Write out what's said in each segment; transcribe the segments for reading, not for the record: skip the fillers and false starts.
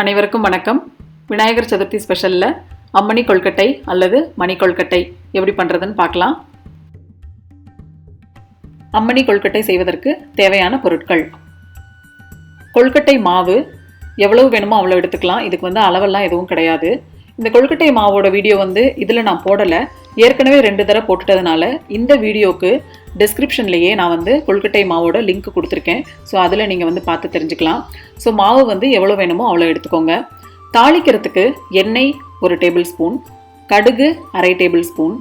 அனைவருக்கும் வணக்கம். விநாயகர் சதுர்த்தி ஸ்பெஷலில் அம்மணி கொழுக்கட்டை அல்லது மணி கொழுக்கட்டை எப்படி பண்ணுறதுன்னு பார்க்கலாம். அம்மணி கொழுக்கட்டை செய்வதற்கு தேவையான பொருட்கள்: கொழுக்கட்டை மாவு எவ்வளவு வேணுமோ அவ்வளோ எடுத்துக்கலாம். இதுக்கு அளவெல்லாம் எதுவும் கிடையாது. இந்த கொழுக்கட்டை மாவோட வீடியோ இதில் நான் போடலை, ஏற்கனவே 2 தடவை போட்டுட்டதுனால இந்த வீடியோக்கு டிஸ்கிரிப்ஷன்லேயே நான் கொழுக்கட்டை மாவோட லிங்க் கொடுத்துருக்கேன். ஸோ அதில் நீங்கள் பார்த்து தெரிஞ்சுக்கலாம். ஸோ மாவு எவ்வளோ வேணுமோ அவ்வளோ எடுத்துக்கோங்க. தாளிக்கிறதுக்கு எண்ணெய் 1 டேபிள் ஸ்பூன், கடுகு 1/2 டேபிள் ஸ்பூன்,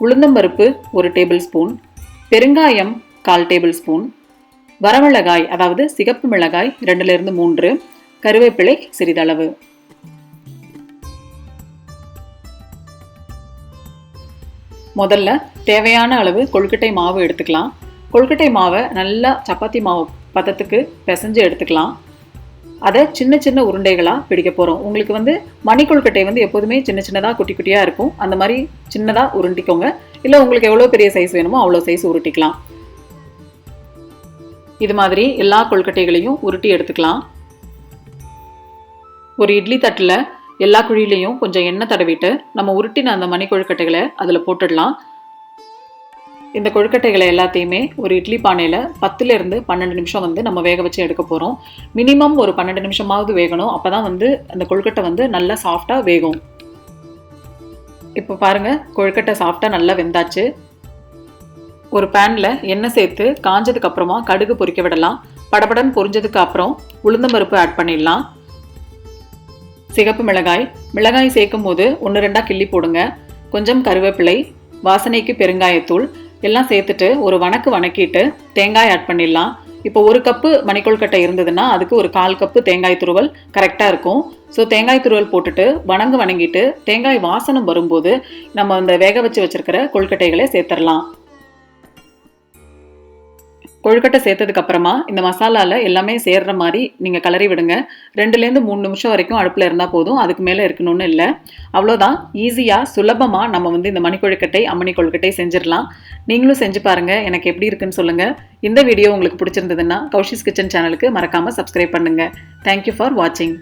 உளுந்தம்பருப்பு 1 டேபிள் ஸ்பூன், பெருங்காயம் 1/4 டேபிள் ஸ்பூன், வரமிளகாய் அதாவது சிகப்பு மிளகாய் 2லிருந்து 3, கருவேப்பிலை சிறிதளவு. முதல்ல தேவையான அளவு கொழுக்கட்டை மாவு எடுத்துக்கலாம். கொழுக்கட்டை மாவை நல்லா சப்பாத்தி மாவு பதத்துக்கு பிசைஞ்சு எடுத்துக்கலாம். அதை சின்ன சின்ன உருண்டைகளாக பிடிக்க போகிறோம். உங்களுக்கு மணி கொழுக்கட்டை எப்போதுமே சின்ன சின்னதாக குட்டி குட்டியாக இருக்கும். அந்த மாதிரி சின்னதாக உருண்டிக்கோங்க. இல்லை உங்களுக்கு எவ்வளோ பெரிய சைஸ் வேணுமோ அவ்வளோ சைஸ் உருட்டிக்கலாம். இது மாதிரி எல்லா கொழுக்கட்டைகளையும் உருட்டி எடுத்துக்கலாம். ஒரு இட்லி தட்டில் எல்லா குழியிலையும் கொஞ்சம் எண்ணெய் தடவிட்டு நம்ம உருட்டின அந்த மணி கொழுக்கட்டைகளை அதில் போட்டுடலாம். இந்த கொழுக்கட்டைகளை எல்லாத்தையுமே ஒரு இட்லி பானையில் 10லிருந்து 12 நிமிஷம் நம்ம வேக வச்சு எடுக்க போகிறோம். மினிமம் ஒரு 12 நிமிஷமாவது வேகணும். அப்போ தான் அந்த கொழுக்கட்டை நல்லா சாஃப்டாக வேகும். இப்போ பாருங்கள், கொழுக்கட்டை சாஃப்டாக நல்லா வெந்தாச்சு. ஒரு பேனில் எண்ணெய் சேர்த்து காஞ்சதுக்கு அப்புறமா கடுகு பொரிக்க விடலாம். படபடன்னு பொரிஞ்சதுக்கு அப்புறம் உளுந்தம்பருப்பு ஆட் பண்ணிடலாம். சிகப்பு மிளகாய் சேர்க்கும் போது 1-2 கிள்ளி போடுங்க. கொஞ்சம் கருவேப்பிலை, வாசனைக்கு பெருங்காயத்தூள் எல்லாம் சேர்த்துட்டு ஒரு வணக்கிட்டு தேங்காய் ஆட் பண்ணிடலாம். இப்போ 1 கப்பு மணிக்கொழுக்கட்டை இருந்ததுன்னா அதுக்கு ஒரு 1/4 கப்பு தேங்காய் துருவல் கரெக்டாக இருக்கும். ஸோ தேங்காய் துருவல் போட்டுட்டு வணங்கிட்டு தேங்காய் வாசனம் வரும்போது நம்ம அந்த வேக வச்சிருக்கிற கொழுக்கட்டைகளை சேர்த்துடலாம். கொழுக்கட்டை சேர்த்ததுக்கு அப்புறமா இந்த மசாலாவில் எல்லாமே சேர்ற மாதிரி நீங்கள் கிளறி விடுங்க. 2லேருந்து 3 நிமிஷம் வரைக்கும் அடுப்பில் இருந்தால் போதும். அதுக்கு மேலே இருக்கணும்னு இல்லை. அவ்வளோதான். ஈஸியாக சுலபமாக நம்ம இந்த மணி கொழுக்கட்டை அம்மணி கொழுக்கட்டை செஞ்சிடலாம். நீங்களும் செஞ்சு பாருங்கள். எனக்கு எப்படி இருக்குன்னு சொல்லுங்கள். இந்த வீடியோ உங்களுக்கு பிடிச்சிருந்ததுன்னா கௌஷிஸ் கிச்சன் சேனலுக்கு மறக்காமல் சப்ஸ்கிரைப் பண்ணுங்கள். தேங்க்யூ ஃபார் வாட்சிங்.